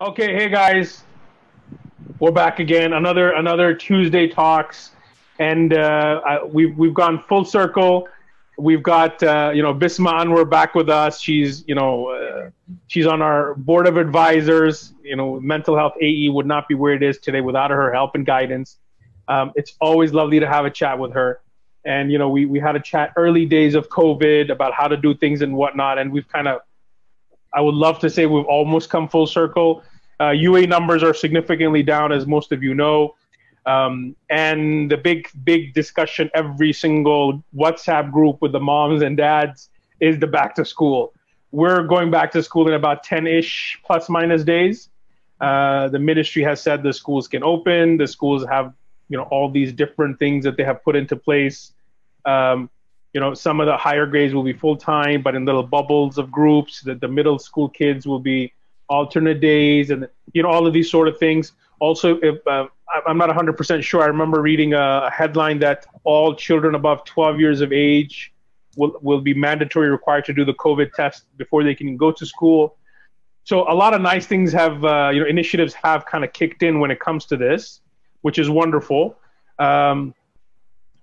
Okay, hey guys, we're back again. Another Tuesday talks, and we've gone full circle. We've got Bisma Anwar back with us. She's on our board of advisors. Mental health AE would not be where it is today without her help and guidance. It's always lovely to have a chat with her. And we had a chat early days of COVID about how to do things and whatnot, and we've kind of, I would love to say we've almost come full circle. UA numbers are significantly down, as most of you know. And the big discussion every single WhatsApp group with the moms and dads is the back to school. We're going back to school in about 10-ish plus minus days. The ministry has said the schools can open. The schools have, all these different things that they have put into place. Some of the higher grades will be full time, but in little bubbles of groups. That the middle school kids will be alternate days, and all of these sort of things. Also, if I'm not 100% sure, I remember reading a headline that all children above 12 years of age will be mandatory required to do the COVID test before they can go to school. So a lot of nice things have, initiatives have kind of kicked in when it comes to this, which is wonderful.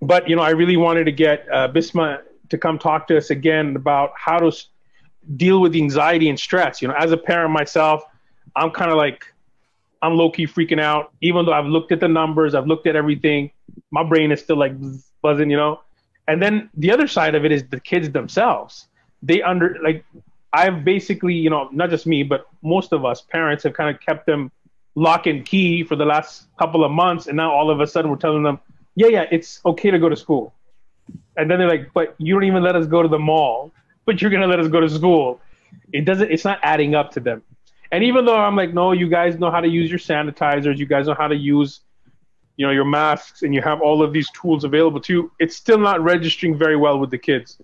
But I really wanted to get Bisma to come talk to us again about how to deal with the anxiety and stress. As a parent myself, I'm kind of like, I'm low-key freaking out. Even though I've looked at the numbers, I've looked at everything, my brain is still like buzzing, And then the other side of it is the kids themselves. I've basically, not just me, but most of us parents have kind of kept them lock and key for the last couple of months. And now all of a sudden we're telling them, yeah, it's okay to go to school. And then they're like, but you don't even let us go to the mall, but you're going to let us go to school. It's not adding up to them. And even though I'm like, no, you guys know how to use your sanitizers, you guys know how to use, your masks, and you have all of these tools available to you, it's still not registering very well with the kids.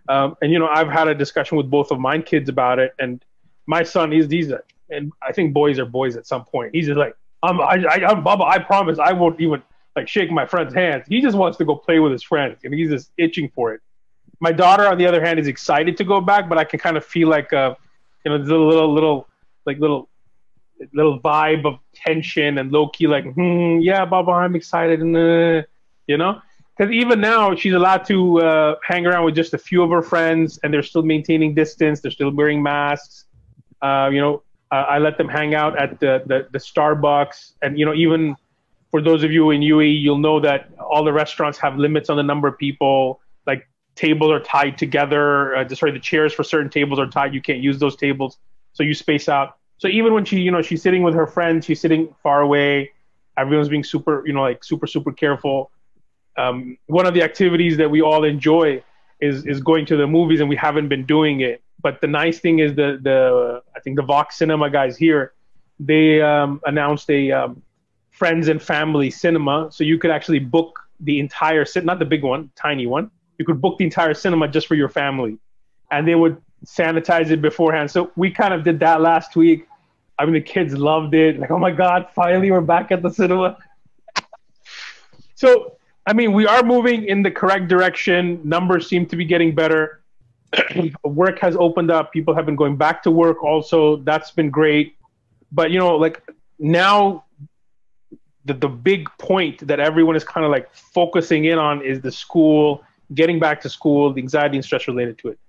And I've had a discussion with both of my kids about it. And my son, and I think boys are boys at some point. He's just like, I'm Baba, I promise I won't even like shake my friend's hands. He just wants to go play with his friends, and he's just itching for it. My daughter, on the other hand, is excited to go back, but I can kind of feel like, there's a little vibe of tension and low key, like, yeah, Baba, I'm excited, and because even now she's allowed to hang around with just a few of her friends, and they're still maintaining distance. They're still wearing masks. I let them hang out at the Starbucks, and even for those of you in UAE, you'll know that all the restaurants have limits on the number of people. Like tables are tied together. The chairs for certain tables are tied. You can't use those tables, so you space out. So even when she's sitting with her friends, she's sitting far away. Everyone's being super, super careful. One of the activities that we all enjoy is going to the movies, and we haven't been doing it. But the nice thing is I think the Vox Cinema guys here, they announced a friends and family cinema, so you could actually book the entire not the big one, tiny one. You could book the entire cinema just for your family, and they would sanitize it beforehand. So we kind of did that last week. I mean, the kids loved it. Like, oh my God, finally we're back at the cinema. So, I mean, we are moving in the correct direction. Numbers seem to be getting better. Work has opened up. People have been going back to work also. That's been great. But, now the big point that everyone is kind of like focusing in on is the school, getting back to school, the anxiety and stress related to it.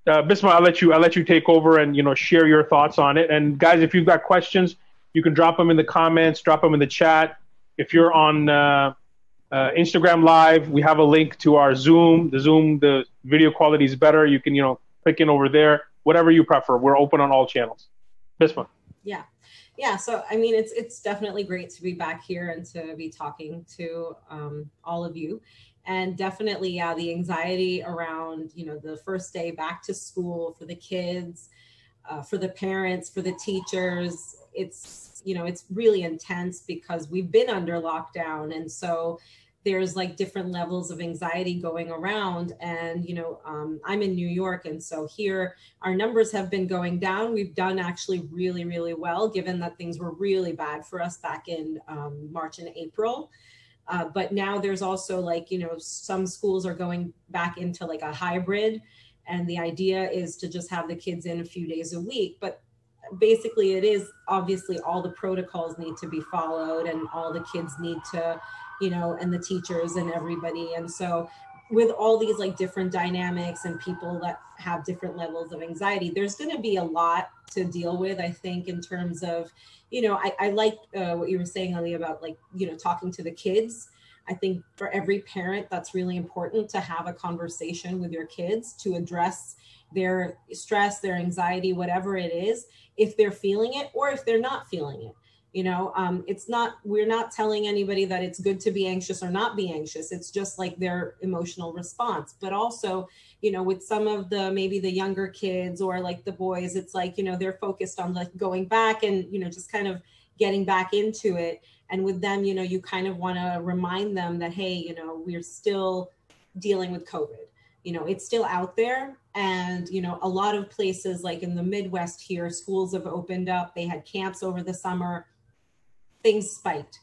Bisma, I'll let you take over and share your thoughts on it. And guys, if you've got questions, you can drop them in the comments, drop them in the chat. If you're on Instagram Live, we have a link to our Zoom. The video quality is better. You can click in over there. Whatever you prefer. We're open on all channels. Bisma. Yeah. So, I mean, it's definitely great to be back here and to be talking to all of you. And definitely, the anxiety around, the first day back to school for the kids, for the parents, for the teachers. It's really intense because we've been under lockdown. And so there's like different levels of anxiety going around. And, I'm in New York. And so here our numbers have been going down. We've done actually really, really well, given that things were really bad for us back in March and April. But now there's also some schools are going back into like a hybrid. And the idea is to just have the kids in a few days a week. But basically it is obviously all the protocols need to be followed and all the kids need to, and the teachers and everybody. And so with all these like different dynamics and people that have different levels of anxiety, there's going to be a lot to deal with, I think, in terms of, I like what you were saying, Ali, about like, talking to the kids. I think for every parent, that's really important to have a conversation with your kids to address their stress, their anxiety, whatever it is, if they're feeling it or if they're not feeling it. We're not telling anybody that it's good to be anxious or not be anxious. It's just like their emotional response. But also, with some of maybe the younger kids or like the boys, it's like, they're focused on like going back and, just kind of getting back into it. And with them, you kind of want to remind them that, hey, we're still dealing with COVID. It's still out there. And, a lot of places like in the Midwest here, schools have opened up. They had camps over the summer. Things spiked.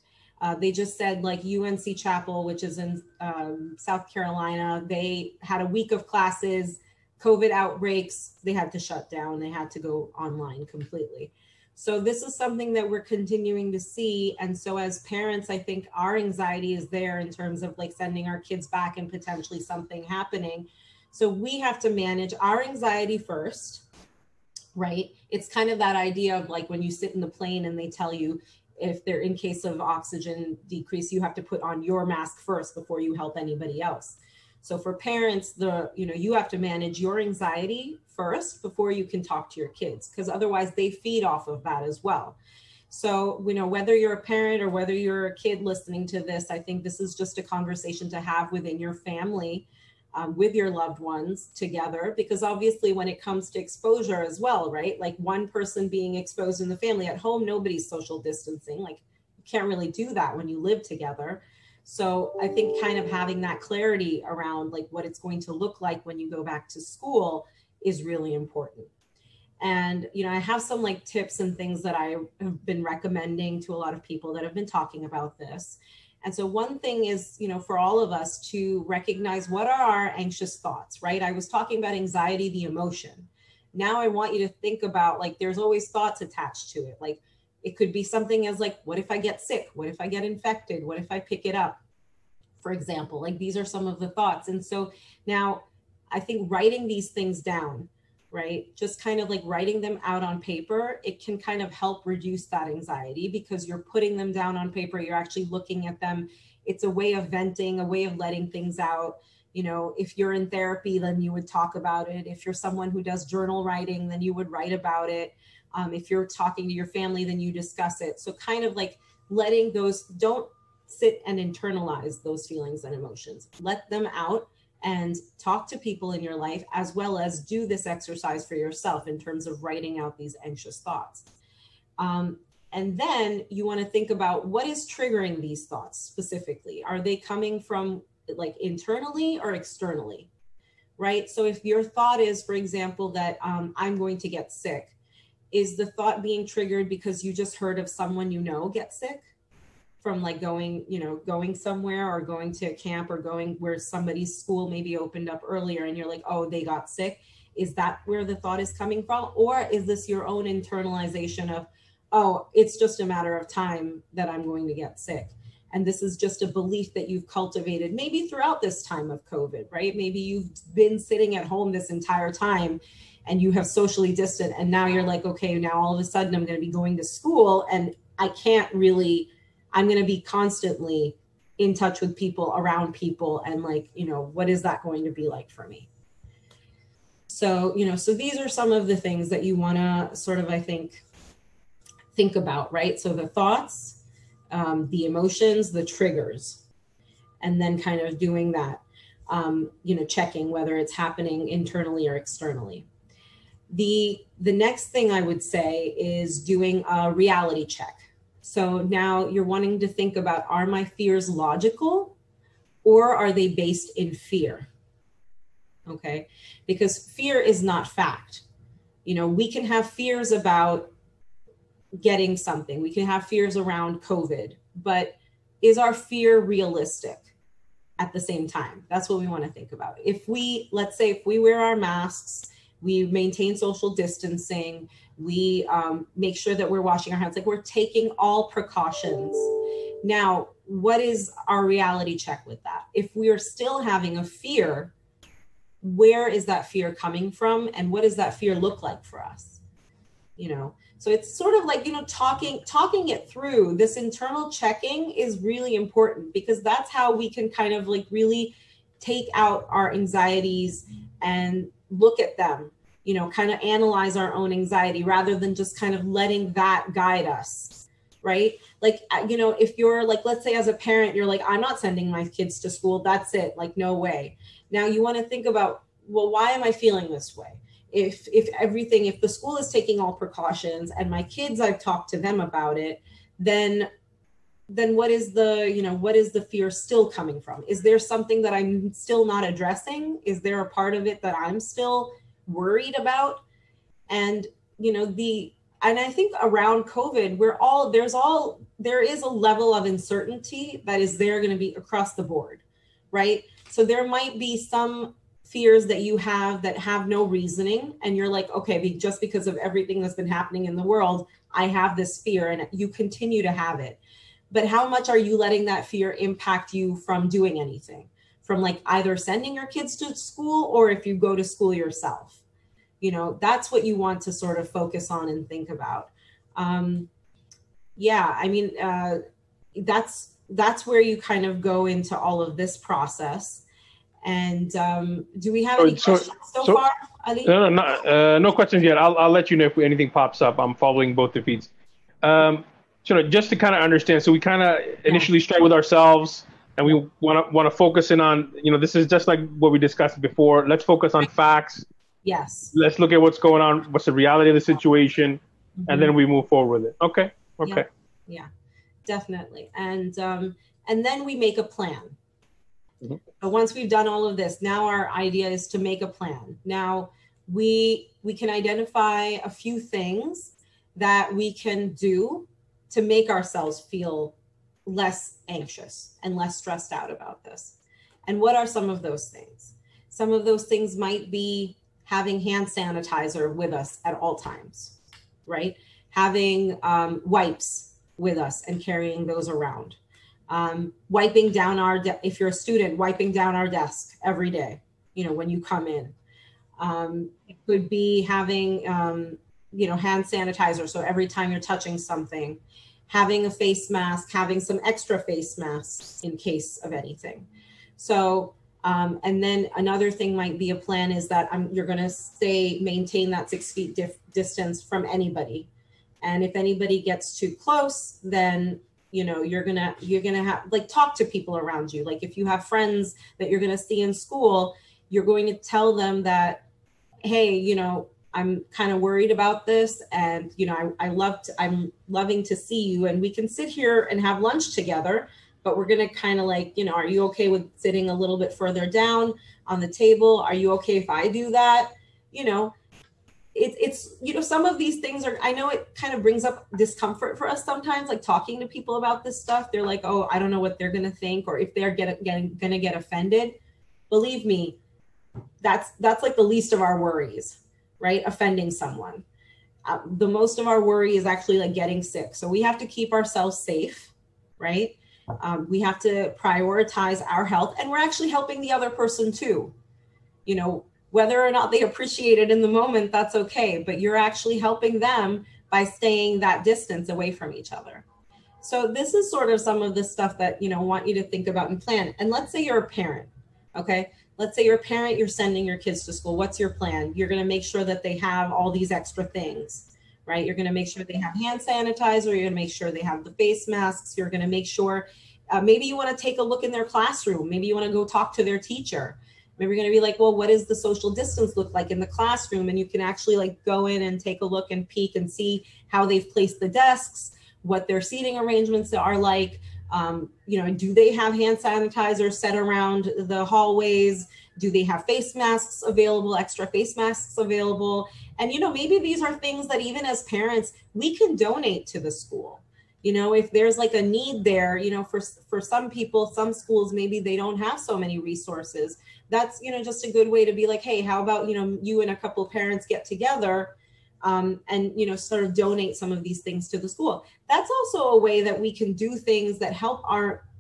They just said like UNC Chapel, which is in South Carolina, they had a week of classes, COVID outbreaks, they had to shut down. They had to go online completely. So this is something that we're continuing to see. And so as parents, I think our anxiety is there in terms of like sending our kids back and potentially something happening. So we have to manage our anxiety first, right? It's kind of that idea of like when you sit in the plane and they tell you, if they're in case of oxygen decrease, you have to put on your mask first before you help anybody else. So for parents, you have to manage your anxiety first before you can talk to your kids, because otherwise they feed off of that as well. So, whether you're a parent or whether you're a kid listening to this, I think this is just a conversation to have within your family, with your loved ones together, because obviously when it comes to exposure as well, right? Like one person being exposed in the family, at home, nobody's social distancing. Like you can't really do that when you live together. So I think kind of having that clarity around like what it's going to look like when you go back to school is really important. And, I have some like tips and things that I have been recommending to a lot of people that have been talking about this. And so one thing is, for all of us to recognize what are our anxious thoughts, right? I was talking about anxiety, the emotion. Now I want you to think about like, there's always thoughts attached to it. Like it could be something as like, what if I get sick? What if I get infected? What if I pick it up? For example, like these are some of the thoughts. And so now I think writing these things down, right? Just kind of like writing them out on paper, it can kind of help reduce that anxiety because you're putting them down on paper. You're actually looking at them. It's a way of venting, a way of letting things out. If you're in therapy, then you would talk about it. If you're someone who does journal writing, then you would write about it. If you're talking to your family, then you discuss it. So kind of like letting those, don't sit and internalize those feelings and emotions. Let them out and talk to people in your life, as well as do this exercise for yourself in terms of writing out these anxious thoughts. And then you want to think about what is triggering these thoughts specifically. Are they coming from like internally or externally, right? So if your thought is, for example, that I'm going to get sick, is the thought being triggered because you just heard of someone get sick? From like going somewhere or going to a camp or going where somebody's school maybe opened up earlier and you're like, oh, they got sick. Is that where the thought is coming from? Or is this your own internalization of, oh, it's just a matter of time that I'm going to get sick? And this is just a belief that you've cultivated maybe throughout this time of COVID, right? Maybe you've been sitting at home this entire time and you have socially distant. And now you're like, okay, now all of a sudden I'm going to be going to school and I'm going to be constantly in touch with people, around people. And like, what is that going to be like for me? So, so these are some of the things that you want to sort of, I think about, right? So the thoughts, the emotions, the triggers, and then kind of doing that, checking whether it's happening internally or externally. The next thing I would say is doing a reality check. So now you're wanting to think about, are my fears logical or are they based in fear? Okay, because fear is not fact. We can have fears about getting something. We can have fears around COVID, but is our fear realistic at the same time? That's what we want to think about. Let's say if we wear our masks, we maintain social distancing, We make sure that we're washing our hands, like we're taking all precautions. Now, what is our reality check with that? If we are still having a fear, where is that fear coming from? And what does that fear look like for us? You know, so it's sort of like, you know, talking it through. This internal checking is really important, because that's how we can kind of like really take out our anxieties and look at them, you know, kind of analyze our own anxiety rather than just kind of letting that guide us, right? Like, you know, if you're like, let's say as a parent, you're like, I'm not sending my kids to school. That's it. Like, no way. Now you want to think about, well, why am I feeling this way? If the school is taking all precautions and my kids, I've talked to them about it, then what is the fear still coming from? Is there something that I'm still not addressing? Is there a part of it that I'm still worried about? And, you know, and I think around COVID, there is a level of uncertainty that is there going to be across the board, right? So there might be some fears that you have that have no reasoning, and you're like, okay, just because of everything that's been happening in the world, I have this fear, and you continue to have it. But how much are you letting that fear impact you from doing anything? From like either sending your kids to school, or if you go to school yourself? You know, that's what you want to sort of focus on and think about. Yeah, I mean, that's where you kind of go into all of this process. And do we have any questions so far, Ali? No questions yet. I'll let you know if anything pops up. I'm following both the feeds. So just to kind of understand, so we kind of initially start with ourselves, and we want to focus in on, you know, this is just like what we discussed before. Let's focus on facts. Yes. Let's look at what's going on, what's the reality of the situation, and then we move forward with it. Okay. Yeah, definitely. And then we make a plan. So once we've done all of this, now our idea is to make a plan. Now we can identify a few things that we can do to make ourselves feel less anxious and less stressed out about this. And what are some of those things? Some of those things might be having hand sanitizer with us at all times, right? Having wipes with us and carrying those around. Wiping down if you're a student, wiping down our desk every day, you know, when you come in. It could be having, you know, hand sanitizer. So every time you're touching something, having a face mask, having some extra face masks in case of anything. So, and then another thing might be a plan is that you're going to maintain that 6 feet distance from anybody. And if anybody gets too close, then, you know, you're going to have, like, talk to people around you. Like if you have friends that you're going to see in school, you're going to tell them that, hey, you know, I'm kind of worried about this, and, you know, I'm loving to see you, and we can sit here and have lunch together, but we're going to kind of like, you know, are you okay with sitting a little bit further down on the table? Are you okay if I do that? You know, it's, you know, some of these things I know it kind of brings up discomfort for us sometimes, like talking to people about this stuff. They're like, oh, I don't know what they're going to think, or if they're going to get offended. Believe me, that's like the least of our worries, right? Offending someone. The most of our worry is actually like getting sick. So we have to keep ourselves safe, right? We have to prioritize our health, and we're actually helping the other person too. You know, whether or not they appreciate it in the moment, that's okay. But you're actually helping them by staying that distance away from each other. So this is sort of some of the stuff that, you know, I want you to think about and plan. And let's say you're a parent, okay? Let's say you're a parent, you're sending your kids to school. What's your plan? You're going to make sure that they have all these extra things, right? You're going to make sure they have hand sanitizer. You're going to make sure they have the face masks. You're going to make sure, maybe you want to take a look in their classroom. Maybe you want to go talk to their teacher. Maybe you're going to be like, well, what does the social distance look like in the classroom? And you can actually like go in and take a look and peek and see how they've placed the desks, what their seating arrangements are like. You know, do they have hand sanitizer set around the hallways? Do they have face masks available, extra face masks available? And, you know, maybe these are things that even as parents, we can donate to the school. You know, if there's like a need there, you know, for some people, some schools, maybe they don't have so many resources. That's, you know, just a good way to be like, hey, how about, you know, you and a couple of parents get together and, you know, sort of donate some of these things to the school. That's also a way that we can do things that help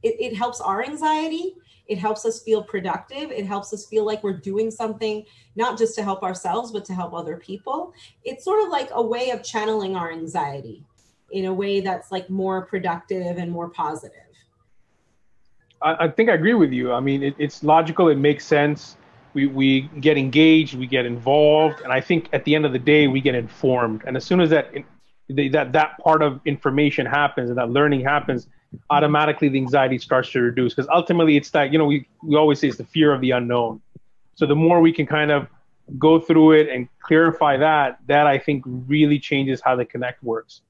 it helps our anxiety. It helps us feel productive. It helps us feel like we're doing something, not just to help ourselves, but to help other people. It's sort of like a way of channeling our anxiety in a way that's like more productive and more positive. I think I agree with you. I mean, it's logical. It makes sense. We get engaged, we get involved, and I think at the end of the day, we get informed. And as soon as that part of information happens and that learning happens, automatically the anxiety starts to reduce. Because ultimately, it's that, you know, we always say it's the fear of the unknown. So the more we can kind of go through it and clarify that I think really changes how the Connect works.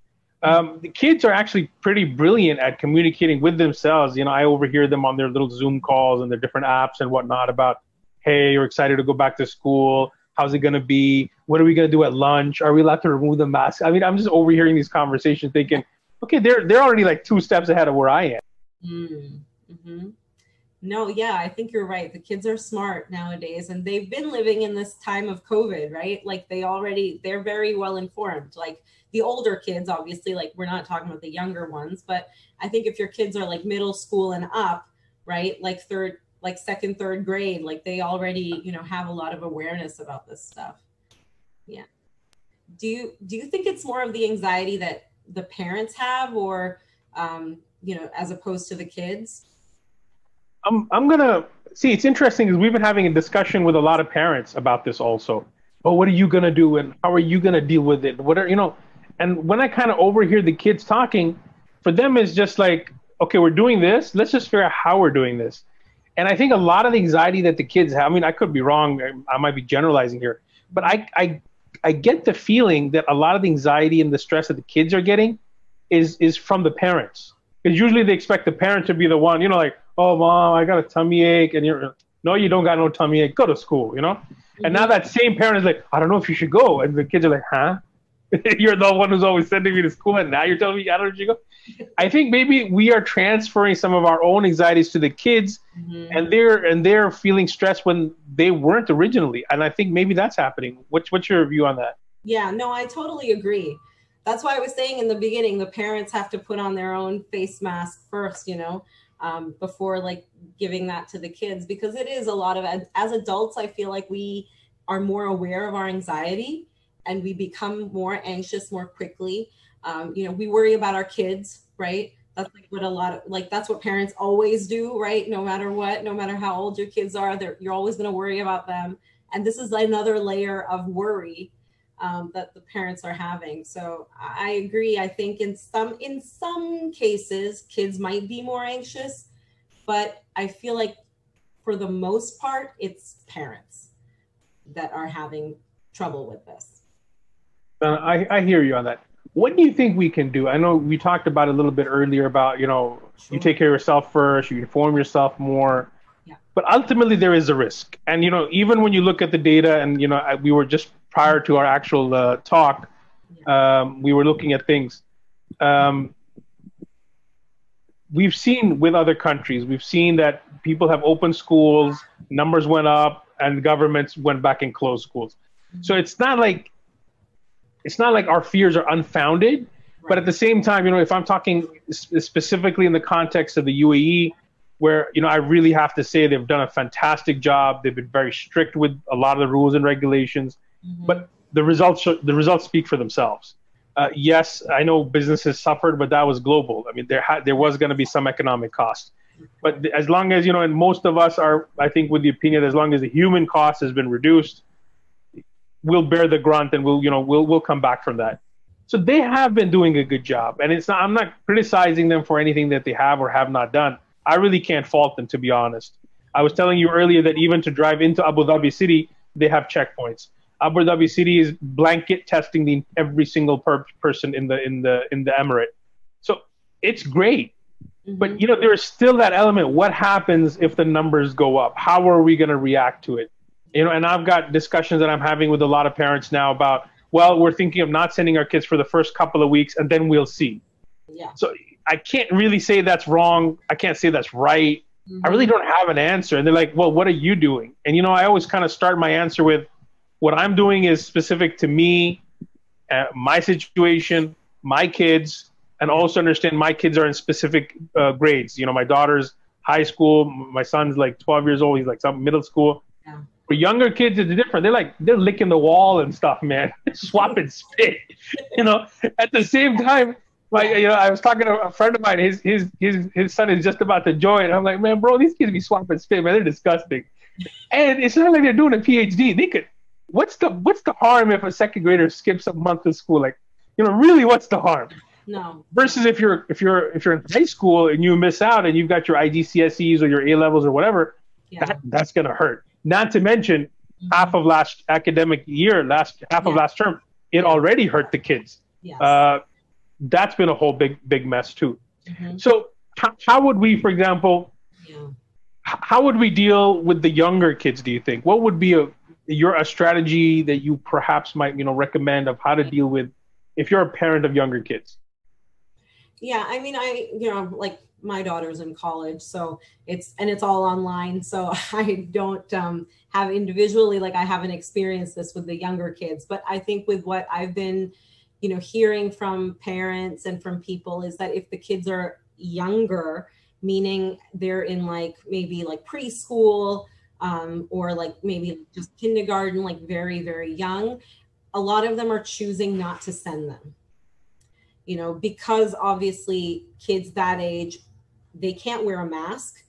The kids are actually pretty brilliant at communicating with themselves. You know, I overhear them on their little Zoom calls and their different apps and whatnot about, hey, you're excited to go back to school. How's it going to be? What are we going to do at lunch? Are we allowed to remove the mask? I mean, I'm just overhearing these conversations thinking, okay, they're already like 2 steps ahead of where I am. Mm-hmm. No, yeah, I think you're right. The kids are smart nowadays, and they've been living in this time of COVID, right? Like they're very well informed. Like the older kids, obviously, like we're not talking about the younger ones, but I think if your kids are like middle school and up, right? Like second, third grade, like they already, you know, have a lot of awareness about this stuff. Yeah. Do you think it's more of the anxiety that the parents have, or, you know, as opposed to the kids? I'm gonna see. It's interesting because we've been having a discussion with a lot of parents about this also. Oh, what are you gonna do, and how are you gonna deal with it? What are, you know? And when I kind of overhear the kids talking, for them it's just like, okay, we're doing this. Let's just figure out how we're doing this. And I think a lot of the anxiety that the kids have, I mean, I could be wrong. I might be generalizing here, but I get the feeling that a lot of the anxiety and the stress that the kids are getting is from the parents. Because usually they expect the parent to be the one, you know, like, oh, mom, I got a tummy ache. And no, you don't got no tummy ache. Go to school, you know? Mm-hmm. And now that same parent is like, I don't know if you should go. And the kids are like, huh? You're the one who's always sending me to school, and now you're telling me I don't know if you go. I think maybe we are transferring some of our own anxieties to the kids, mm-hmm. and they're feeling stressed when they weren't originally. And I think maybe that's happening. What's your view on that? Yeah, no, I totally agree. That's why I was saying in the beginning, the parents have to put on their own face mask first, you know, before like giving that to the kids, because it is a lot of, as adults, I feel like we are more aware of our anxiety. And we become more anxious more quickly. You know, we worry about our kids, right? That's like what that's what parents always do, right? No matter what, no matter how old your kids are, you're always going to worry about them. And this is another layer of worry that the parents are having. So I agree. I think in some cases, kids might be more anxious, but I feel like for the most part, it's parents that are having trouble with this. I hear you on that. What do you think we can do? I know we talked about it a little bit earlier about, you know, sure, you take care of yourself first, you inform yourself more. Yeah. But ultimately there is a risk. And, you know, even when you look at the data, and, you know, we were just prior to our actual talk, we were looking at things. We've seen with other countries, we've seen that people have opened schools, numbers went up, and governments went back and closed schools. Mm-hmm. So it's not like our fears are unfounded, right. But at the same time, you know, if I'm talking specifically in the context of the UAE, where, you know, I really have to say they've done a fantastic job. They've been very strict with a lot of the rules and regulations, mm-hmm. but the results speak for themselves. Yes, I know businesses suffered, but that was global. I mean, there was going to be some economic cost, but as long as, you know, and most of us are, I think, with the opinion, as long as the human cost has been reduced, we'll bear the grunt, and we'll come back from that. So they have been doing a good job, and I'm not criticizing them for anything that they have or have not done. I really can't fault them, to be honest. I was telling you earlier that even to drive into Abu Dhabi City, they have checkpoints. Abu Dhabi City is blanket testing every single person in the emirate. So it's great. Mm-hmm. But, you know, there is still that element. What happens if the numbers go up? How are we going to react to it? You know, and I've got discussions that I'm having with a lot of parents now about, well, we're thinking of not sending our kids for the first couple of weeks, and then we'll see. Yeah. So I can't really say that's wrong. I can't say that's right. Mm-hmm. I really don't have an answer. And they're like, well, what are you doing? And, you know, I always kind of start my answer with, what I'm doing is specific to me. my situation, my kids, and also understand my kids are in specific grades. You know, my daughter's high school, my son's like 12 years old. He's like some middle school. Yeah. For younger kids, it's different. They're licking the wall and stuff, man. Swapping spit. You know, at the same time, like, you know, I was talking to a friend of mine. His son is just about to join. I'm like, man, bro, these kids be swapping spit, man. They're disgusting. And it's not like they're doing a PhD. They could. What's the harm if a second grader skips a month of school? Like, you know, really, what's the harm? No. Versus if you're in high school and you miss out and you've got your IGCSEs or your A levels or whatever, that's gonna hurt. Not to mention half of last academic year, of last term, it already hurt the kids. Yes. That's been a whole big mess too. So how would we, for example, how would we deal with the younger kids? Do you think what would be a strategy that you perhaps might recommend of how to deal with if you're a parent of younger kids? Yeah, I mean, like my daughter's in college, so it's all online. So I don't have individually, like I haven't experienced this with the younger kids, but I think with what I've been, hearing from parents and from people is that if the kids are younger, meaning they're in like maybe like preschool or like maybe just kindergarten, like very, very young, a lot of them are choosing not to send them. Because obviously kids that age, they can't wear a mask.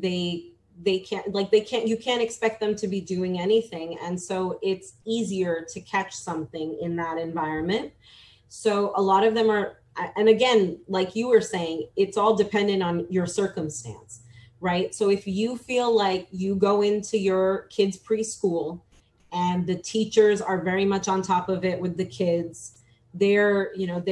You can't expect them to be doing anything. And so it's easier to catch something in that environment. So a lot of them are, and again, like you were saying, it's all dependent on your circumstance, right? So if you feel like you go into your kids' preschool and the teachers are very much on top of it with the kids, they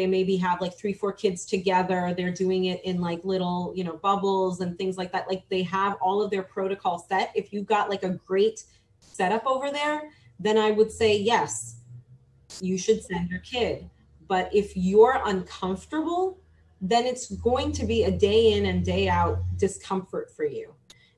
maybe have like 3-4 kids together. They're doing it in like little, bubbles and things like that. Like they have all of their protocol set. If you've got like a great setup over there, then I would say, yes, you should send your kid. But if you're uncomfortable, then it's going to be a day in and day out discomfort for you.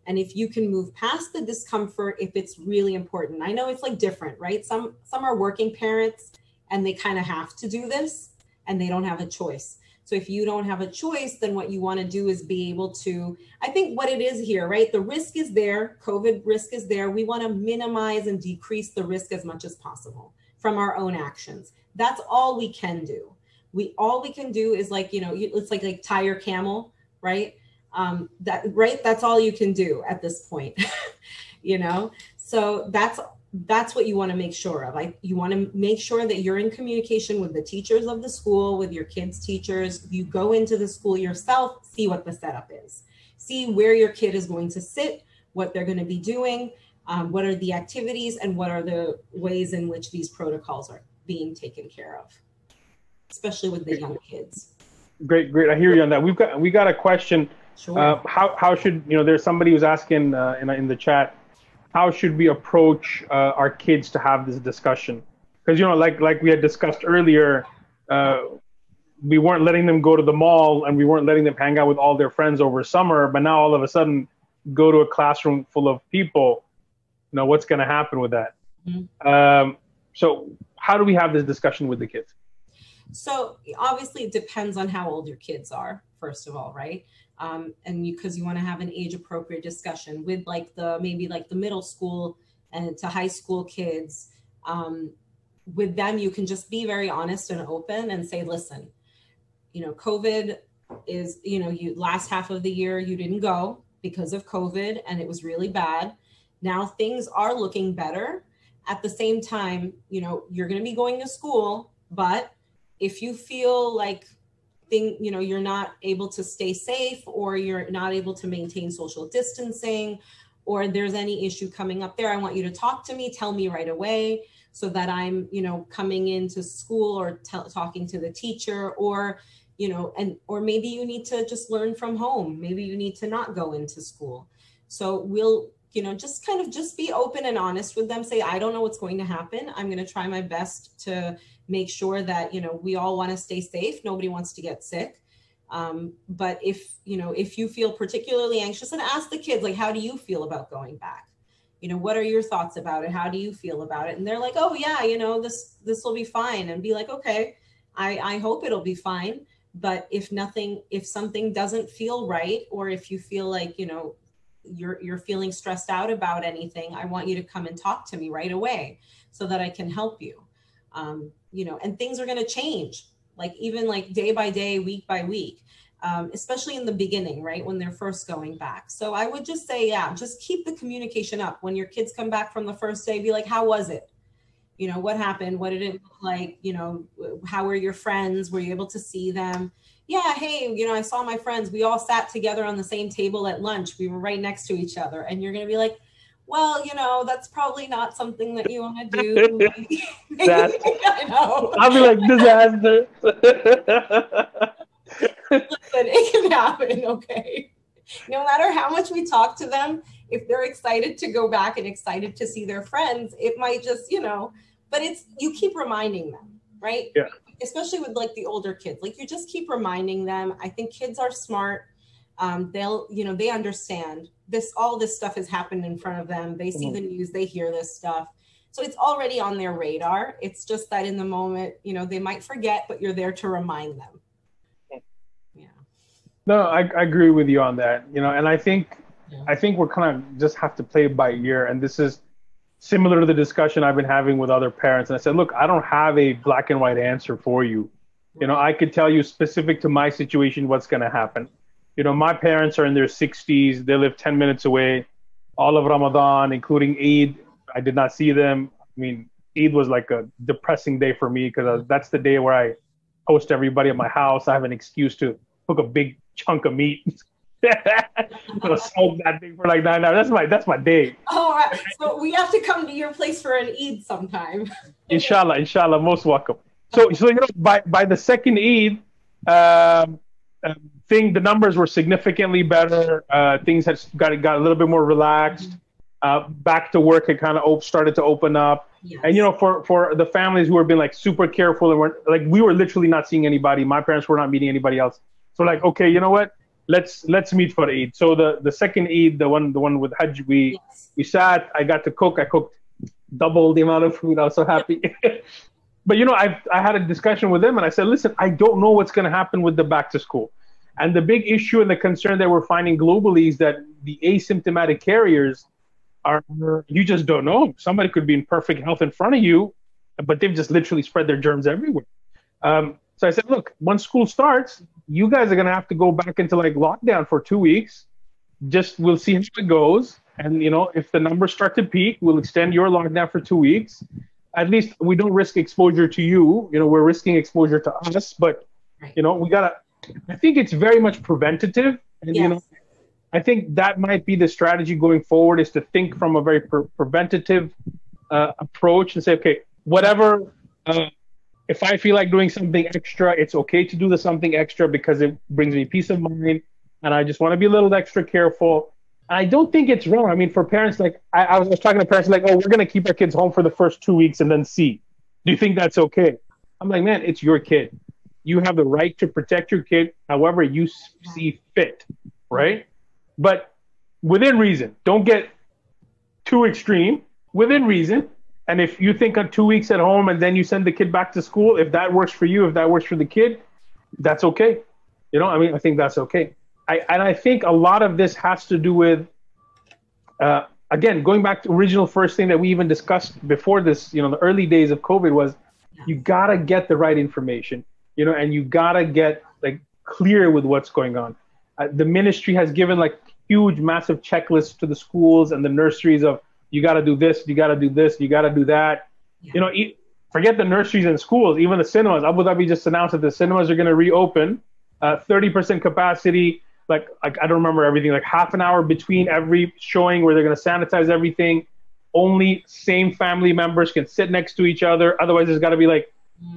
And if you can move past the discomfort, if it's really important, I know it's like different, right? Some are working parents and they kind of have to do this and they don't have a choice. So if you don't have a choice, then what you want to do is be able to, I think what it is here, right? The risk is there, COVID risk is there. We want to minimize and decrease the risk as much as possible from our own actions. That's all we can do. All we can do is like, it's like tie your camel, right? That's all you can do at this point, So that's what you want to make sure of. You want to make sure that you're in communication with the teachers of the school, with your kids' teachers. You go into the school yourself, see what the setup is, see where your kid is going to sit, what they're going to be doing, what are the activities, and what are the ways in which these protocols are being taken care of, especially with the young kids. Great. I hear you on that. We got a question. Sure. How should there's somebody who's asking in the chat, how should we approach our kids to have this discussion? Because like we had discussed earlier, we weren't letting them go to the mall and we weren't letting them hang out with all their friends over summer. But now all of a sudden, go to a classroom full of people. What's going to happen with that? Mm-hmm. So how do we have this discussion with the kids? So obviously it depends on how old your kids are, first of all, right? And because you want to have an age appropriate discussion with maybe the middle school and to high school kids. With them, you can just be very honest and open and say, listen, COVID is, you last half of the year, you didn't go because of COVID and it was really bad. Now things are looking better. At the same time, you're going to be going to school, but if you feel like you're not able to stay safe or you're not able to maintain social distancing or there's any issue coming up there, I want you to talk to me, tell me right away so that I'm, coming into school or talking to the teacher or, or maybe you need to just learn from home. Maybe you need to not go into school. So we'll, just be open and honest with them. Say, I don't know what's going to happen. I'm going to try my best to make sure that, we all want to stay safe. Nobody wants to get sick. But if you feel particularly anxious, and ask the kids, how do you feel about going back? what are your thoughts about it? How do you feel about it? And they're like, oh yeah, this will be fine. And be like, okay, I hope it'll be fine. But if something doesn't feel right, or if you feel like, you're feeling stressed out about anything, I want you to come and talk to me right away so that I can help you. And things are going to change, like even like day by day, week by week, especially in the beginning, right? When they're first going back. So I would just say, yeah, just keep the communication up. When your kids come back from the first day, be like, how was it? What happened? What did it look like? How were your friends? Were you able to see them? Yeah. Hey, I saw my friends. We all sat together on the same table at lunch. We were right next to each other. And you're going to be like, well, that's probably not something that you want to do. I know. I'll be like, disaster. Listen, it can happen, okay? No matter how much we talk to them, if they're excited to go back and excited to see their friends, it might just, but you keep reminding them, right? Yeah. Especially with like the older kids, like you just keep reminding them. I think kids are smart. They understand all this stuff has happened in front of them. They see the news, they hear this stuff. So it's already on their radar. It's just that in the moment, they might forget, but you're there to remind them. Yeah. No, I agree with you on that. And I think we're kind of just have to play it by ear. And this is similar to the discussion I've been having with other parents. And I said, look, I don't have a black and white answer for you. I could tell you specific to my situation what's going to happen. My parents are in their 60s. They live 10 minutes away. All of Ramadan, including Eid, I did not see them. I mean, Eid was like a depressing day for me because that's the day where I host everybody at my house. I have an excuse to cook a big chunk of meat. Smoke that thing for like 9 hours. That's my day. All right. So we have to come to your place for an Eid sometime. Inshallah, most welcome. So by the second Eid, the numbers were significantly better. Things had got a little bit more relaxed. Back to work had kind of started to open up. Yes. And for the families who were being like super careful and we were literally not seeing anybody. My parents were not meeting anybody else. So like, okay, you know what? Let's meet for Eid. So the second Eid, the one with Hajj, we sat. I got to cook. I cooked double the amount of food. I was so happy. But I had a discussion with them and I said, listen, I don't know what's going to happen with the back to school. And the big issue and the concern that we're finding globally is that the asymptomatic carriers you just don't know. Somebody could be in perfect health in front of you, but they've just literally spread their germs everywhere. So I said, look, once school starts, you guys are going to have to go back into like lockdown for 2 weeks. We'll see how it goes. And, if the numbers start to peak, we'll extend your lockdown for 2 weeks. At least we don't risk exposure to you. We're risking exposure to us, but, I think it's very much preventative. And, yes. I think that might be the strategy going forward, is to think from a very preventative approach and say, okay, whatever, if I feel like doing something extra, it's okay to do something extra because it brings me peace of mind. And I just want to be a little extra careful. I don't think it's wrong. I mean, for parents, like I was talking to parents like, oh, we're going to keep our kids home for the first 2 weeks and then see. Do you think that's okay? I'm like, man, it's your kid. You have the right to protect your kid however you see fit, right? But within reason. Don't get too extreme. Within reason. And if you think on 2 weeks at home and then you send the kid back to school, if that works for you, if that works for the kid, that's okay. I think that's okay. I think a lot of this has to do with, again, going back to original first thing that we even discussed before this, the early days of COVID was you got to get the right information, and you got to get like clear with what's going on. The ministry has given like huge, massive checklists to the schools and the nurseries of, you got to do this, you got to do this, you got to do that. Yeah. Forget the nurseries and schools, even the cinemas. Abu Dhabi just announced that the cinemas are going to reopen, 30% capacity. Like I don't remember everything, like half an hour between every showing where they're going to sanitize everything. Only same family members can sit next to each other. Otherwise, there's got to be like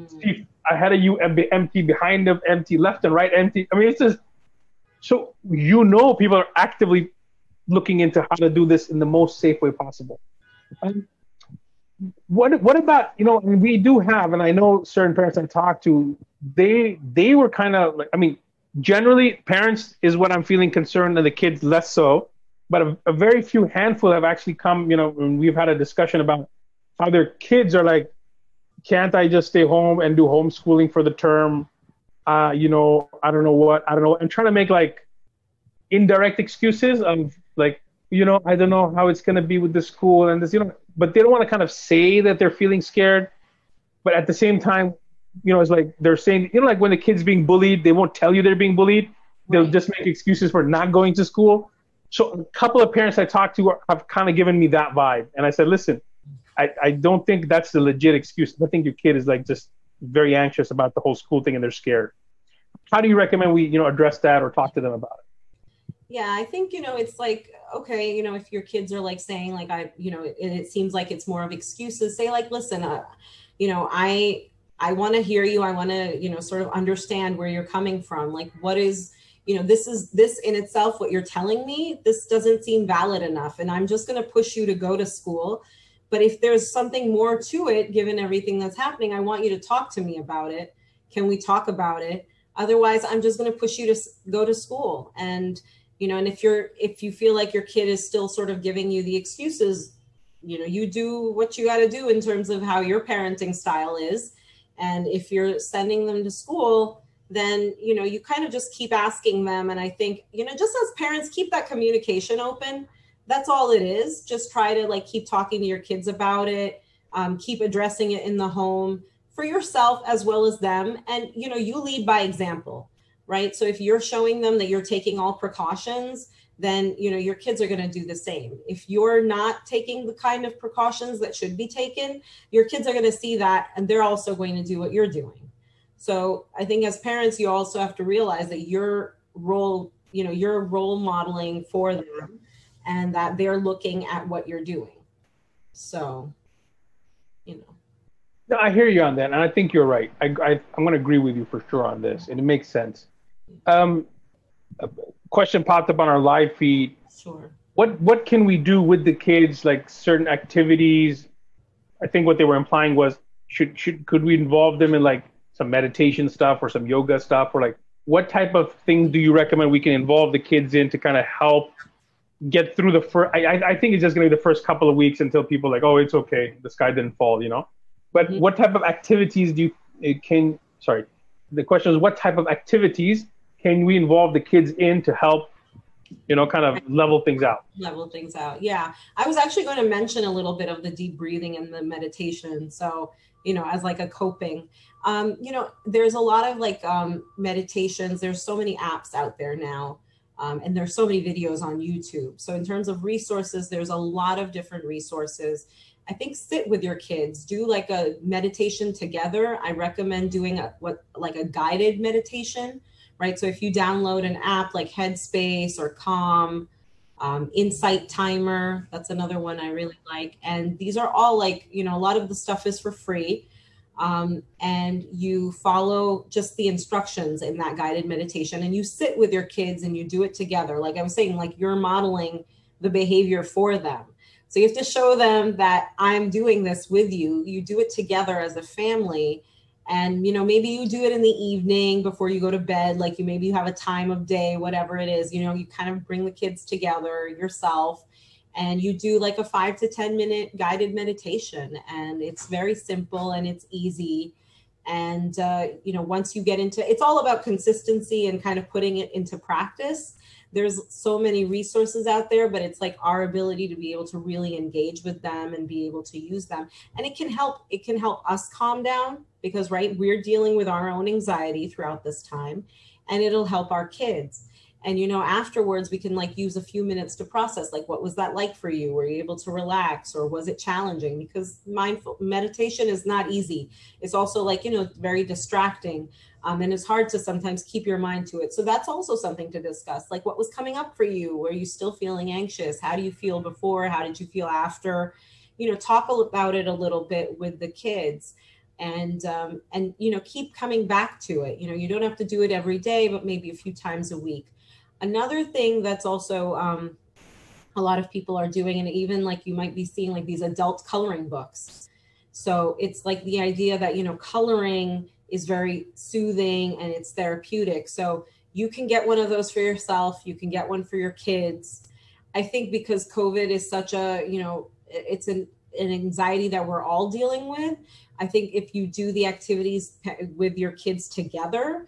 seat ahead of you empty, behind them empty, left and right empty. I mean, it's just, so people are actively looking into how to do this in the most safe way possible. What about, we do have, and I know certain parents I talk to, they were kind of like, generally parents is what I'm feeling concerned, and the kids less so. but a very few handful have actually come, and we've had a discussion about how their kids are like, can't I just stay home and do homeschooling for the term? I don't know what, I don't know. I'm trying to make like indirect excuses of like, I don't know how it's going to be with the school and this, but they don't want to kind of say that they're feeling scared. But at the same time, it's like they're saying, like when the kid's being bullied, they won't tell you they're being bullied. They'll just make excuses for not going to school. So a couple of parents I talked to have kind of given me that vibe. And I said, listen, I don't think that's the legit excuse. I think your kid is like just very anxious about the whole school thing and they're scared. How do you recommend we, address that or talk to them about it? Yeah, I think, it's like, okay, if your kids are like saying like, it seems like it's more of excuses, say like, listen, I want to hear you. I want to, sort of understand where you're coming from. Like, what is, this in itself, what you're telling me, this doesn't seem valid enough. And I'm just going to push you to go to school. But if there's something more to it, given everything that's happening, I want you to talk to me about it. Can we talk about it? Otherwise, I'm just going to push you to go to school. And, and if you feel like your kid is still sort of giving you the excuses, you do what you got to do in terms of how your parenting style is. And if you're sending them to school, then, you kind of just keep asking them. And I think, just as parents, keep that communication open. That's all it is. Just try to like keep talking to your kids about it. Keep addressing it in the home for yourself as well as them. And, you lead by example, right? So if you're showing them that you're taking all precautions, then, your kids are going to do the same. If you're not taking the kind of precautions that should be taken, your kids are going to see that and they're also going to do what you're doing. So I think as parents, you also have to realize that your role, you're role modeling for them and that they're looking at what you're doing. So, No, I hear you on that. And I think you're right. I'm going to agree with you for sure on this. And it makes sense. A question popped up on our live feed. Sure. What can we do with the kids, like certain activities? I think what they were implying was, could we involve them in like some meditation stuff or some yoga stuff? Or like, what type of things do you recommend we can involve the kids in to kind of help get through the first? I think it's just going to be the first couple of weeks until people are like, oh, it's okay, the sky didn't fall, But what type of activities the question is, what type of activities can we involve the kids in to help, kind of level things out? Level things out. Yeah. I was actually going to mention a little bit of the deep breathing and the meditation. So, as like a coping, there's a lot of like meditations. There's so many apps out there now. And there's so many videos on YouTube. So in terms of resources, there's a lot of different resources. I think sit with your kids, do like a meditation together. I recommend doing a guided meditation, right? So if you download an app like Headspace or Calm, Insight Timer, that's another one I really like. And these are all like, a lot of the stuff is for free. And you follow just the instructions in that guided meditation and you sit with your kids and you do it together. Like I was saying, like you're modeling the behavior for them. So you have to show them that I'm doing this with you. You do it together as a family. And, maybe you do it in the evening before you go to bed. Like maybe you have a time of day, whatever it is, you kind of bring the kids together yourself and you do like a 5 to 10 minute guided meditation. And it's very simple and it's easy. And, once you get into, it's all about consistency and kind of putting it into practice. There's so many resources out there, but it's like our ability to be able to really engage with them and be able to use them. And it can help us calm down because, right, we're dealing with our own anxiety throughout this time and it'll help our kids. And, afterwards we can like use a few minutes to process, like, what was that like for you? Were you able to relax or was it challenging? Because mindful meditation is not easy. It's also like, very distracting. And it's hard to sometimes keep your mind to it. So that's also something to discuss. Like what was coming up for you? Were you still feeling anxious? How do you feel before? How did you feel after? Talk about it a little bit with the kids and keep coming back to it. You don't have to do it every day, but maybe a few times a week. Another thing that's also a lot of people are doing, and even like you might be seeing like these adult coloring books. So it's like the idea that, coloring is very soothing and it's therapeutic. So you can get one of those for yourself. You can get one for your kids. I think because COVID is such a, you know, it's an anxiety that we're all dealing with. I think if you do the activities with your kids together,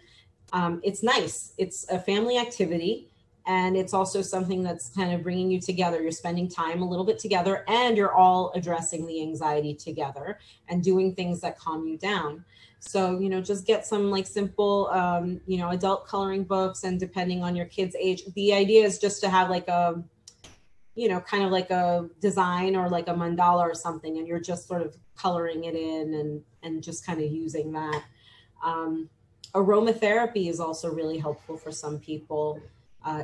it's nice. It's a family activity. And it's also something that's kind of bringing you together. You're spending time a little bit together, and you're all addressing the anxiety together and doing things that calm you down. So, you know, just get some like simple, you know, adult coloring books. And depending on your kid's age, the idea is just to have like a, you know, kind of like a design or like a mandala or something. And you're just sort of coloring it in and just kind of using that. Aromatherapy is also really helpful for some people.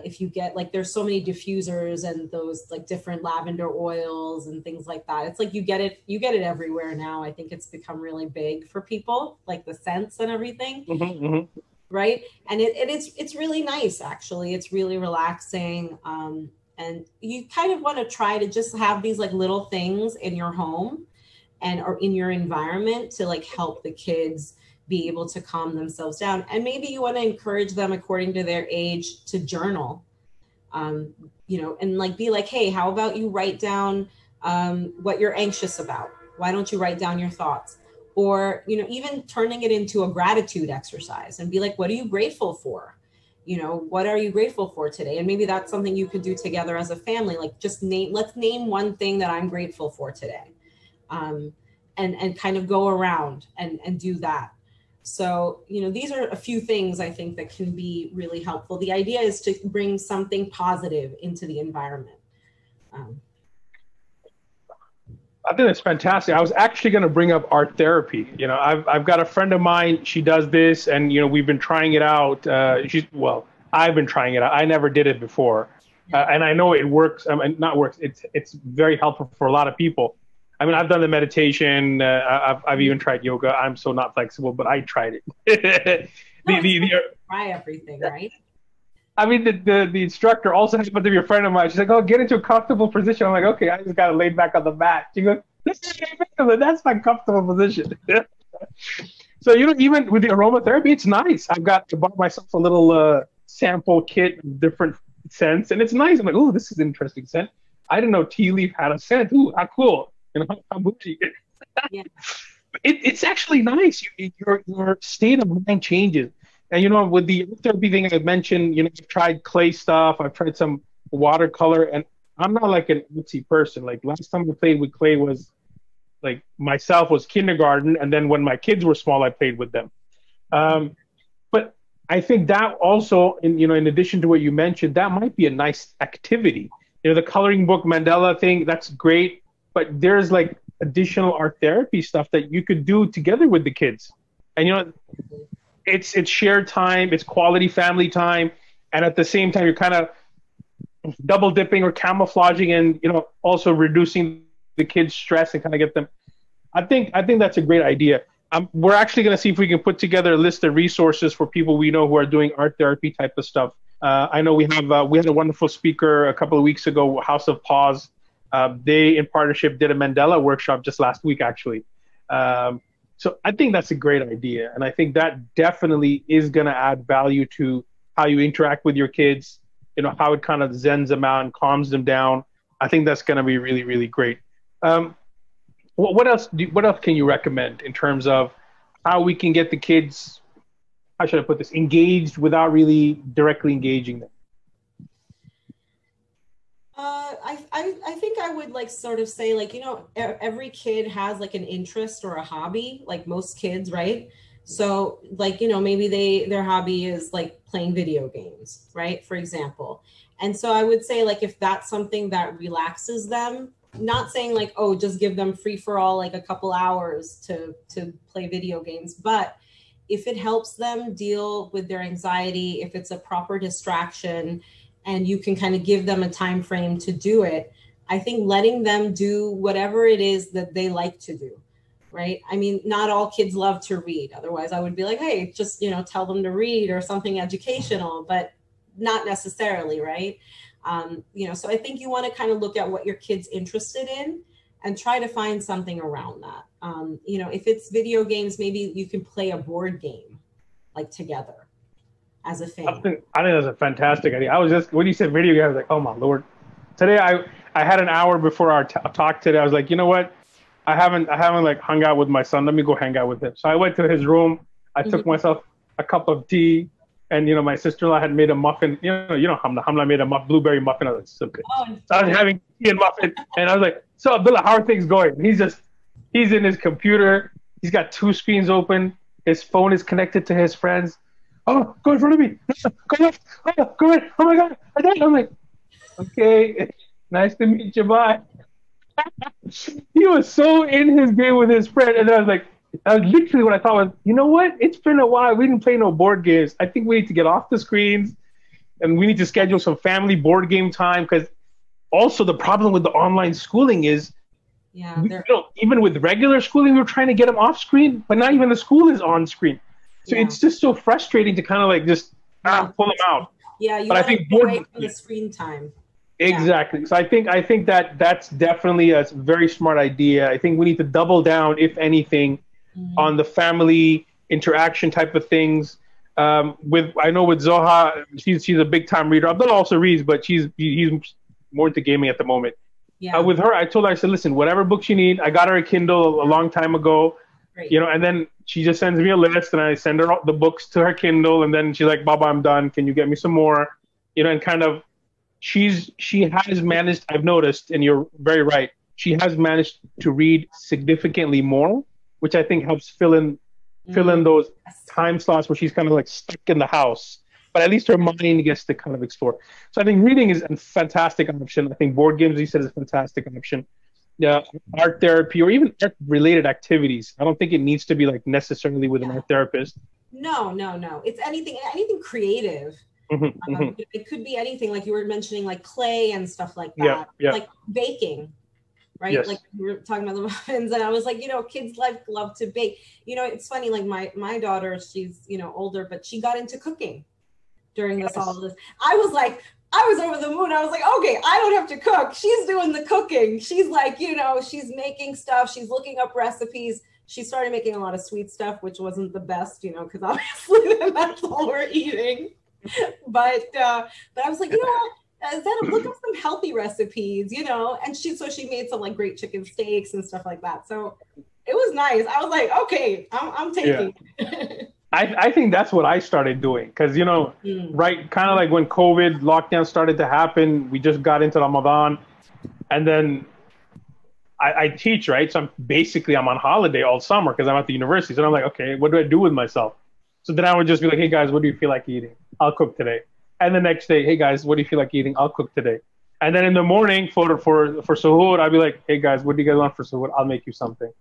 If you get like, there's so many diffusers and those like different lavender oils and things like that. It's like you get it everywhere now. I think it's become really big for people, like the scents and everything. Mm-hmm, mm-hmm. Right. And it's really nice, actually. It's really relaxing. And you kind of want to try to just have these like little things in your home and or in your environment to like help the kids be able to calm themselves down. And maybe you want to encourage them according to their age to journal, you know, and like be like, hey, how about you write down what you're anxious about? Why don't you write down your thoughts? Or, you know, even turning it into a gratitude exercise and be like, what are you grateful for? You know, what are you grateful for today? And maybe that's something you could do together as a family. Like just let's name one thing that I'm grateful for today. And kind of go around and do that. So, you know, these are a few things I think that can be really helpful. The idea is to bring something positive into the environment. I think that's fantastic. I was actually going to bring up art therapy. You know, I've got a friend of mine. She does this, and you know, we've been trying it out. I've been trying it out. I never did it before, and I know it works. I mean, not works. It's very helpful for a lot of people. I mean, I've done the meditation. I've even tried yoga. I'm so not flexible, but I tried it. Try everything, right? I mean, the instructor also happens to be a friend of mine. She's like, "Oh, get into a comfortable position." I'm like, "Okay." I just got to lay back on the mat. She goes, "That's my comfortable position." So, you know, even with the aromatherapy, it's nice. I bought myself a little sample kit of different scents, and it's nice. I'm like, "Oh, this is an interesting scent. I didn't know tea leaf had a scent. Ooh, how cool! You know, how bougie." Yeah. It's actually nice. Your state of mind changes. And, you know, with the therapy thing I mentioned, you know, I've tried clay stuff. I've tried some watercolor, and I'm not like an artsy person. Like last time I played with clay was like myself was kindergarten. And then when my kids were small, I played with them. But I think that also, in addition to what you mentioned, that might be a nice activity. You know, the coloring book mandala thing, that's great. But there's like additional art therapy stuff that you could do together with the kids. And, you know, it's shared time, it's quality family time, and at the same time you're kind of double dipping or camouflaging, and you know, also reducing the kids' stress and kind of get them. I think that's a great idea. We're actually going to see if we can put together a list of resources for people we know who are doing art therapy type of stuff. I know we had a wonderful speaker a couple of weeks ago, House of Paws. They in partnership did a Mandela workshop just last week actually. So I think that's a great idea. And I think that definitely is going to add value to how you interact with your kids, you know, how it kind of zens them out and calms them down. I think that's going to be really, really great. What else can you recommend in terms of how we can get the kids, how should I put this, engaged without really directly engaging them? I think I would like sort of say like, you know, every kid has like an interest or a hobby, like most kids, right? So like, you know, maybe their hobby is like playing video games, right? For example. And so I would say like, if that's something that relaxes them, not saying like, oh, just give them free for all, like a couple hours to play video games, but if it helps them deal with their anxiety, if it's a proper distraction, and you can kind of give them a time frame to do it, I think letting them do whatever it is that they like to do, right? I mean, not all kids love to read. Otherwise, I would be like, hey, just, you know, tell them to read or something educational, but not necessarily, right? You know, so I think you want to kind of look at what your kid's interested in and try to find something around that. You know, if it's video games, maybe you can play a board game like together as a family. I think that's a fantastic idea. I was just, when you said video game, I was like, oh my Lord. today I had an hour before our talk today. I was like, you know what? I haven't like hung out with my son. Let me go hang out with him. So I went to his room. I took myself a cup of tea, and my sister-in-law had made a muffin. Hamla made a blueberry muffin. I was like, so good. Oh, So I was having tea and muffin, and I was like, so Abdullah, how are things going? He's in his computer. He's got two screens open. His phone is connected to his friends. Oh, go in front of me. Go left. Oh, go right. Oh my God. I'm like, okay, nice to meet you. Bye. He was so in his game with his friend, and then I was like, that was literally what I thought was, you know what? It's been a while. We didn't play no board games. I think we need to get off the screens, and we need to schedule some family board game time. Because also the problem with the online schooling is, even with regular schooling, we were trying to get them off screen, but not even the school is on screen. So it's just so frustrating to kind of like just pull them out. Yeah, you want to get away from the screen time. Exactly. Yeah. So I think that's definitely a very smart idea. I think we need to double down, if anything, on the family interaction type of things. I know with Zoha, she's a big time reader. Abdullah also reads, but he's more into gaming at the moment. Yeah. With her, I told her, I said, listen, whatever books you need. I got her a Kindle a long time ago. Great. And then she just sends me a list, and I send her the books to her Kindle, and then she's like, Baba, I'm done. Can you get me some more? And kind of, she has managed, I've noticed, and you're very right, she has managed to read significantly more, which I think helps fill in those time slots where she's kind of like stuck in the house. But at least her mind gets to kind of explore. So I think reading is a fantastic option. I think board games, you said, is a fantastic option. Yeah, art therapy or even art-related activities. I don't think it needs to be like necessarily with an art therapist. No. It's anything creative. It could be anything, like you were mentioning, like clay and stuff like that. Like baking, right? Yes. Like we were talking about the muffins, and I was like, kids love to bake. It's funny, like my daughter, she's older, but she got into cooking during all of this. I was over the moon. I was like, okay, I don't have to cook. She's doing the cooking. She's like, she's making stuff. She's looking up recipes. She started making a lot of sweet stuff, which wasn't the best, because obviously that's all we're eating. But I was like, look up some healthy recipes, and she made some like great chicken steaks and stuff like that. So it was nice. I was like, okay, I'm taking it. I think that's what I started doing because, right, kind of like when COVID lockdown started to happen, we just got into Ramadan, and then I teach, right? So I'm on holiday all summer because I'm at the university. So I'm like, okay, what do I do with myself? So then I would just be like, hey guys, what do you feel like eating? I'll cook today. And the next day, hey guys, what do you feel like eating? I'll cook today. And then in the morning for suhoor, I'd be like, hey guys, what do you guys want for suhoor? I'll make you something.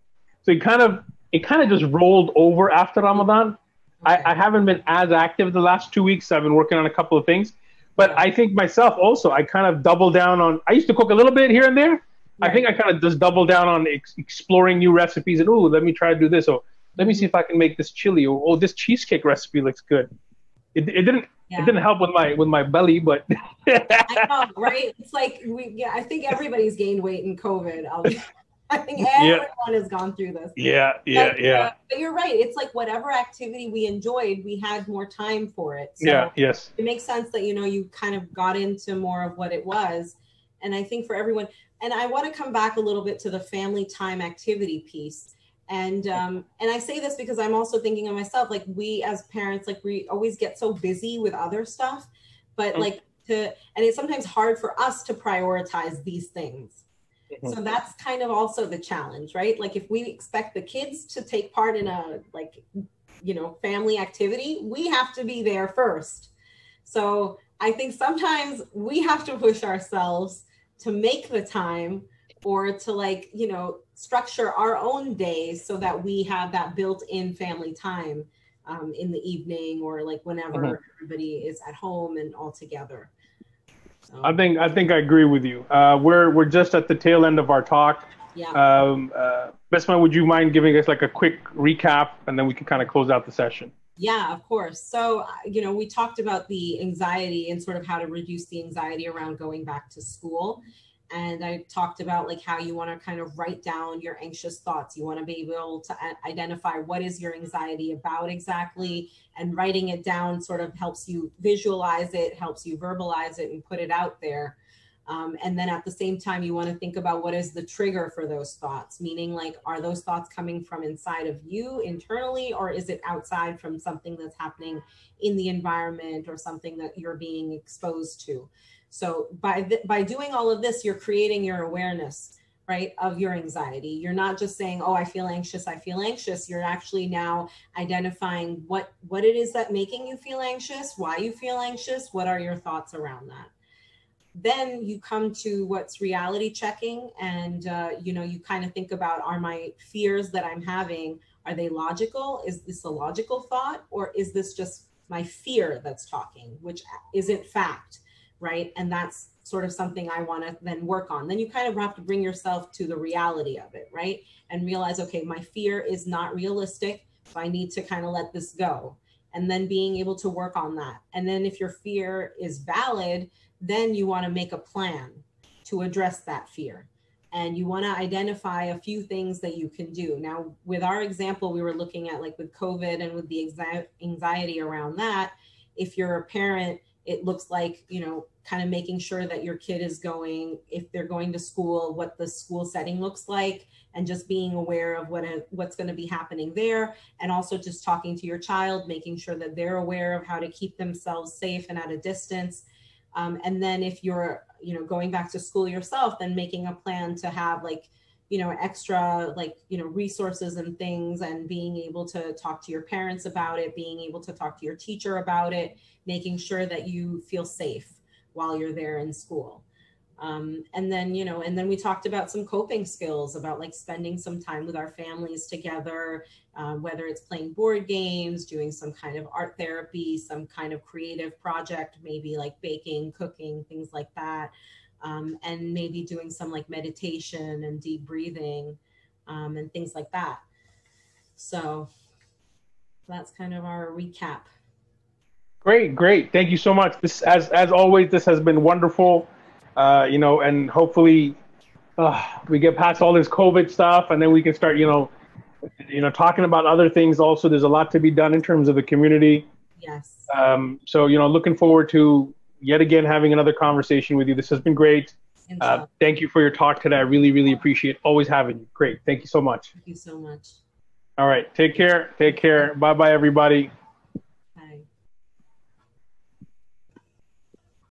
So it kind of just rolled over after Ramadan. I haven't been as active the last 2 weeks. I've been working on a couple of things, but I think myself also, I kind of doubled down on, I used to cook a little bit here and there. Right. I think I kind of just doubled down on exploring new recipes and, let me try to do this. Or let me see if I can make this chili, or this cheesecake recipe looks good. It didn't help with my belly, but I know, right? It's like I think everybody's gained weight in COVID. I think everyone has gone through this. Yeah. But you're right. It's like whatever activity we enjoyed, we had more time for it. So yes. It makes sense that, you kind of got into more of what it was. And I think for everyone, and I want to come back a little bit to the family time activity piece. And I say this because I'm also thinking of myself, like we as parents, like we always get so busy with other stuff, but and it's sometimes hard for us to prioritize these things. So that's kind of also the challenge, right? Like if we expect the kids to take part in a family activity, we have to be there first. So I think sometimes we have to push ourselves to make the time or to structure our own days so that we have that built-in family time in the evening or like whenever everybody is at home and all together. I think I agree with you. We're just at the tail end of our talk. Yeah. Bisma, would you mind giving us like a quick recap, and then we can kind of close out the session? Yeah, of course. So, we talked about the anxiety and sort of how to reduce the anxiety around going back to school. And I talked about like how you want to kind of write down your anxious thoughts. You want to be able to identify what is your anxiety about exactly, and writing it down sort of helps you visualize it, helps you verbalize it and put it out there. And then at the same time, you want to think about what is the trigger for those thoughts, meaning like, are those thoughts coming from inside of you internally, or is it outside from something that's happening in the environment or something that you're being exposed to? So by doing all of this, you're creating your awareness, right, of your anxiety. You're not just saying, oh, I feel anxious, I feel anxious. You're actually now identifying what it is that making you feel anxious, why you feel anxious, what are your thoughts around that. Then you come to what's reality checking, and you kind of think about, are my fears that I'm having, are they logical? Is this a logical thought, or is this just my fear that's talking, which isn't fact, right? And that's sort of something I want to then work on. Then you kind of have to bring yourself to the reality of it, right? And realize, okay, my fear is not realistic, so I need to kind of let this go. And then being able to work on that. And then if your fear is valid, then you want to make a plan to address that fear. And you want to identify a few things that you can do. Now, with our example, we were looking at, like with COVID and with the anxiety around that, if you're a parent, it looks like, kind of making sure that your kid is going, if they're going to school, what the school setting looks like, and just being aware of what's going to be happening there. And also just talking to your child, making sure that they're aware of how to keep themselves safe and at a distance. And then if you're, going back to school yourself, then making a plan to have extra resources and things, and being able to talk to your parents about it, being able to talk to your teacher about it, making sure that you feel safe while you're there in school. And then we talked about some coping skills, about like spending some time with our families together, whether it's playing board games, doing some kind of art therapy, some kind of creative project, maybe like baking, cooking, things like that. And maybe doing some like meditation and deep breathing, and things like that. So that's kind of our recap. Great. Thank you so much. This, as always, this has been wonderful. And hopefully we get past all this COVID stuff, and then we can start, talking about other things. Also, there's a lot to be done in terms of the community. Yes. So, looking forward to yet again having another conversation with you. This has been great. Thank you for your talk today. I really, really appreciate always having you. Great. Thank you so much. Thank you so much. All right. Take care. Bye-bye, everybody.